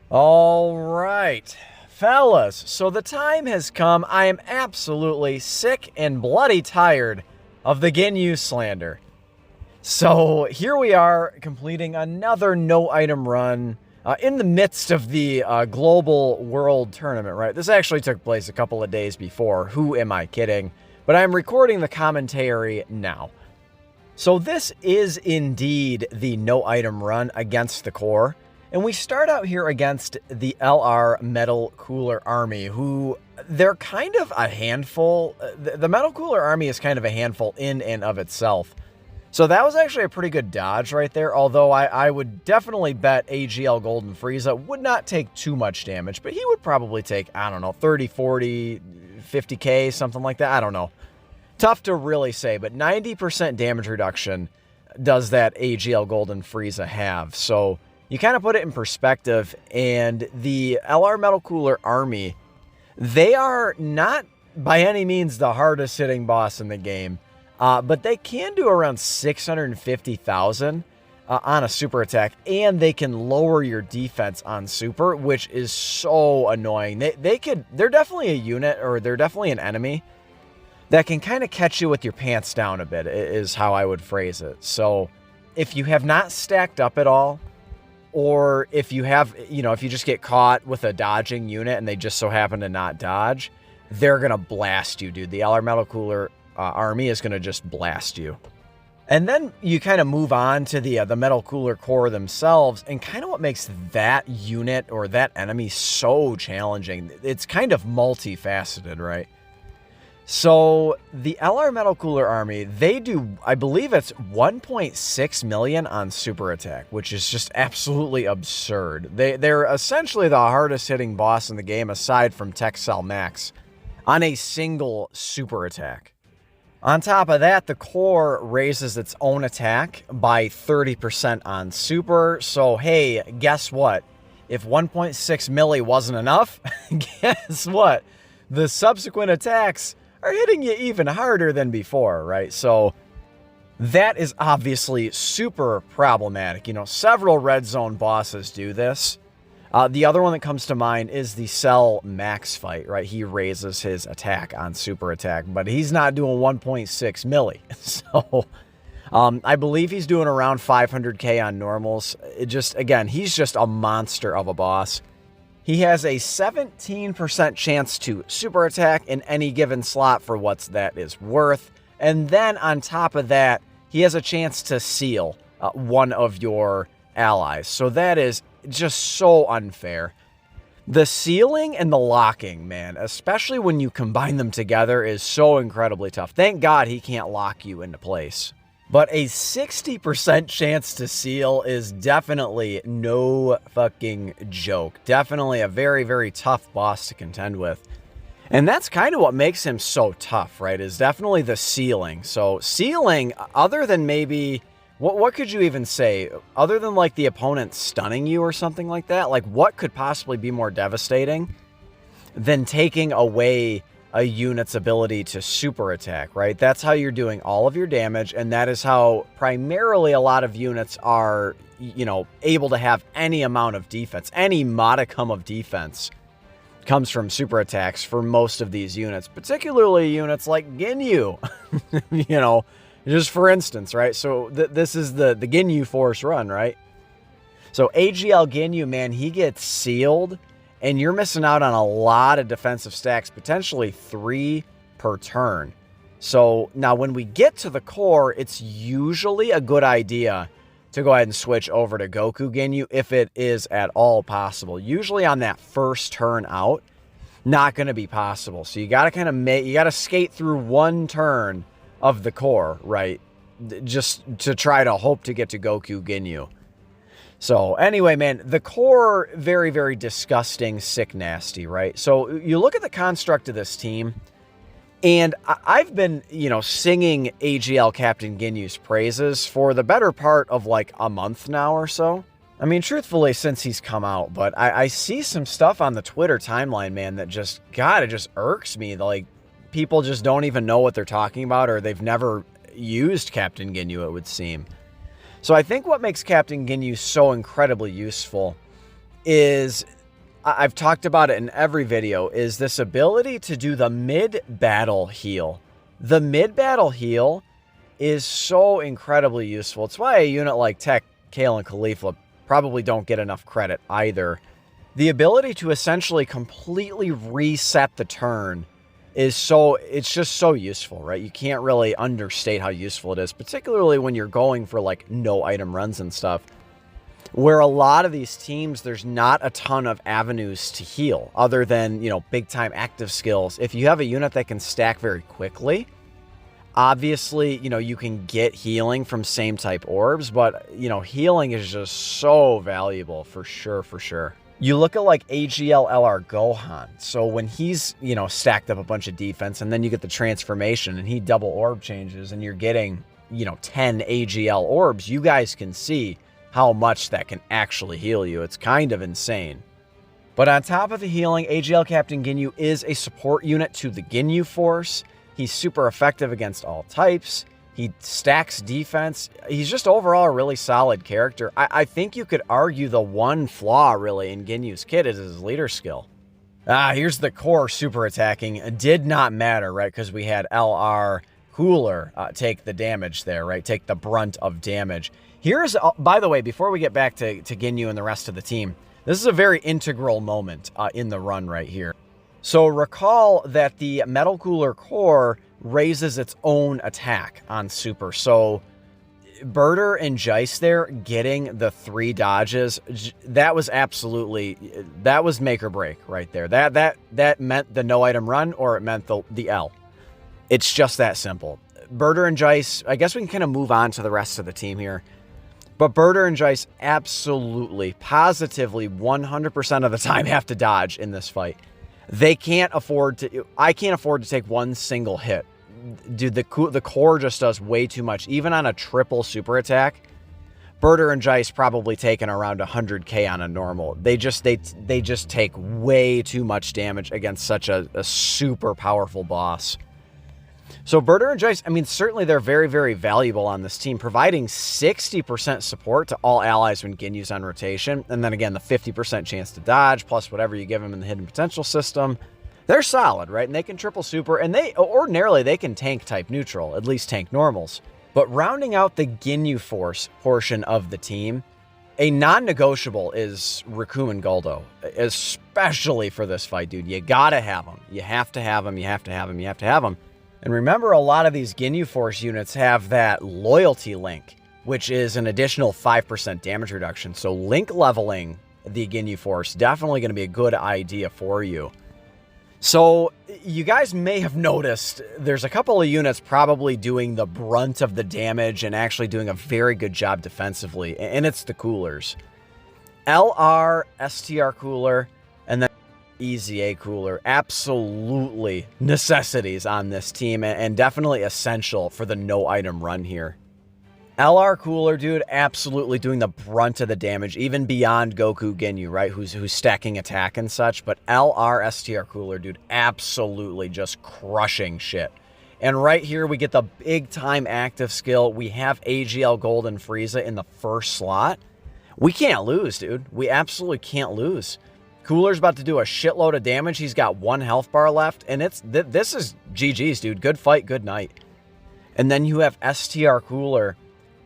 All right, fellas, so the time has come. I am absolutely sick and bloody tired of the Ginyu slander. So here we are completing another no item run in the midst of the global world tournament, right? This actually took place a couple of days before. Who am I kidding? But I'm recording the commentary now. So this is indeed the no item run against the core. And we start out here against the LR Metal Cooler Army, who they're kind of a handful. The Metal Cooler Army is kind of a handful in and of itself. So that was actually a pretty good dodge right there, although I would definitely bet AGL Golden Frieza would not take too much damage, but he would probably take, I don't know, 30, 40, 50k, something like that. I don't know. Tough to really say, but 90% damage reduction does that AGL Golden Frieza have. So you kind of put it in perspective, and the LR Metal Cooler Army, they are not by any means the hardest hitting boss in the game. But they can do around 650,000 on a super attack, and they can lower your defense on super, which is so annoying. They're definitely a unit, or they're definitely an enemy that can kind of catch you with your pants down a bit, is how I would phrase it. So if you have not stacked up at all, or if you have, if you just get caught with a dodging unit and they just so happen to not dodge, they're going to blast you, dude. The LR Metal Cooler Army is going to just blast you. And then you kind of move on to the Metal Cooler Core themselves, and kind of what makes that unit or that enemy so challenging. It's kind of multifaceted, right? So the LR Metal Cooler Army, they do, I believe it's 1.6 million on super attack, which is just absolutely absurd. They're essentially the hardest hitting boss in the game aside from Tech Cell Max on a single super attack. On top of that, the core raises its own attack by 30% on super. So, hey, guess what? If 1.6 milli wasn't enough, guess what? The subsequent attacks are hitting you even harder than before, right? So that is obviously super problematic. Several red zone bosses do this. The other one that comes to mind is the Cell Max fight, right? He raises his attack on super attack, but he's not doing 1.6 milli. So I believe he's doing around 500k on normals. Again, he's just a monster of a boss. He has a 17% chance to super attack in any given slot for what that is worth. And then on top of that, he has a chance to seal one of your allies. So that is just so unfair. The sealing and the locking, man, especially when you combine them together, is so incredibly tough. Thank God he can't lock you into place. But a 60% chance to seal is definitely no fucking joke. Definitely a very, very tough boss to contend with. And that's kind of what makes him so tough, right? Is definitely the sealing. So sealing, other than maybe, what could you even say? Other than like the opponent stunning you or something like that? Like what could possibly be more devastating than taking away a unit's ability to super attack, right? That's how you're doing all of your damage, and that is how primarily a lot of units are, able to have any amount of defense. Any modicum of defense comes from super attacks for most of these units, particularly units like Ginyu, just for instance, right? So this is the Ginyu Force run, right? So AGL Ginyu, man, he gets sealed, and you're missing out on a lot of defensive stacks, potentially 3 per turn. So now when we get to the core, it's usually a good idea to go ahead and switch over to Goku Ginyu if it is at all possible. Usually on that first turn out, not going to be possible. So you got to you got to skate through one turn of the core, right? Just to try to hope to get to Goku Ginyu. So anyway, man, the core, very, very disgusting, sick, nasty, right? So you look at the construct of this team, and I've been, singing AGL Captain Ginyu's praises for the better part of like a month now or so. I mean, truthfully, since he's come out, but I see some stuff on the Twitter timeline, man, that just, God, it just irks me. Like, people just don't even know what they're talking about, or they've never used Captain Ginyu, it would seem. So I think what makes Captain Ginyu so incredibly useful is I've talked about it in every video, is this ability to do the mid-battle heal. The mid-battle heal is so incredibly useful. It's why a unit like Tech, Kale, and Khalifa probably don't get enough credit either. The ability to essentially completely reset the turn it's just so useful, right? You can't really understate how useful it is, particularly when you're going for like no item runs and stuff, where a lot of these teams, there's not a ton of avenues to heal other than, you know, big time active skills. If you have a unit that can stack very quickly, obviously, you know, you can get healing from same type orbs, but, you know, healing is just so valuable for sure, for sure. You look at like AGL LR Gohan. So when he's, you know, stacked up a bunch of defense and then you get the transformation and he double orb changes and you're getting, you know, 10 AGL orbs, you guys can see how much that can actually heal you. It's kind of insane. But on top of the healing, AGL Captain Ginyu is a support unit to the Ginyu Force. He's super effective against all types. He stacks defense. He's just overall a really solid character. I think you could argue the one flaw really in Ginyu's kit is his leader skill. Here's the core super attacking. It did not matter, right? Because we had LR Cooler take the damage there, right? Take the brunt of damage. Here's, by the way, before we get back to Ginyu and the rest of the team, this is a very integral moment in the run right here. So recall that the Metal Cooler core raises its own attack on super. So Birder and Jice there getting the 3 dodges, that was absolutely, that was make or break right there. That meant the no item run, or it meant the L. It's just that simple. Birder and Jice, I guess we can kind of move on to the rest of the team here. But Birder and Jice absolutely, positively, 100% of the time have to dodge in this fight. They can't afford to, I can't afford to take one single hit. Dude, the core just does way too much. Even on a triple super attack, Birder and Jice probably taking around 100k on a normal. They just take way too much damage against such a super powerful boss. So Birder and Jice, I mean, certainly they're very, very valuable on this team, providing 60% support to all allies when Ginyu's on rotation. And then again, the 50% chance to dodge, plus whatever you give them in the hidden potential system. They're solid, right? And they can triple super, and ordinarily they can tank type neutral, at least tank normals. But rounding out the Ginyu Force portion of the team, a non-negotiable is Raccoon and Guldo, especially for this fight, dude. You gotta have them. You have to have them, you have to have them, you have to have them. And remember, a lot of these Ginyu Force units have that loyalty link, which is an additional 5% damage reduction. So link leveling the Ginyu Force, definitely going to be a good idea for you. So you guys may have noticed there's a couple of units probably doing the brunt of the damage and actually doing a very good job defensively, and it's the coolers. LR, STR cooler, and then EZA cooler, absolutely necessities on this team and definitely essential for the no item run here. LR cooler, dude, absolutely doing the brunt of the damage, even beyond Goku Ginyu, right? Who's stacking attack and such. But LR STR cooler, dude, absolutely just crushing shit. And right here, we get the big time active skill. We have AGL Golden Frieza in the first slot. We can't lose, dude. We absolutely can't lose. Cooler's about to do a shitload of damage. He's got 1 health bar left, and this is GG's, dude. Good fight, good night. And then you have STR Cooler,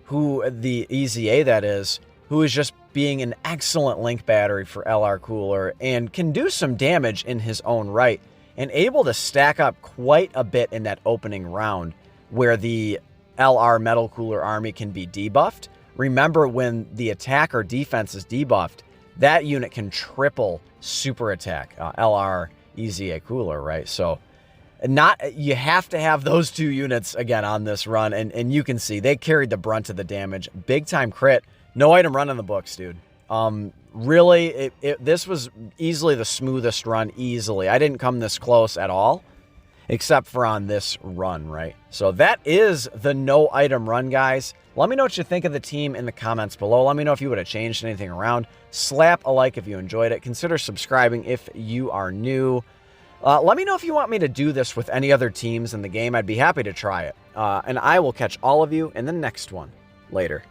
who the EZA that is, who is just being an excellent link battery for LR Cooler and can do some damage in his own right and able to stack up quite a bit in that opening round where the LR Metal Cooler army can be debuffed. Remember, when the attack or defense is debuffed, that unit can triple super attack, LR EZA Cooler, right? So you have to have those 2 units again on this run, and you can see they carried the brunt of the damage. Big time crit, no item run in the books, dude. Really, this was easily the smoothest run, easily. I didn't come this close at all, except for on this run, right? So that is the no item run, guys. Let me know what you think of the team in the comments below. Let me know if you would have changed anything around. Slap a like if you enjoyed it. Consider subscribing if you are new. Let me know if you want me to do this with any other teams in the game. I'd be happy to try it. And I will catch all of you in the next one. Later.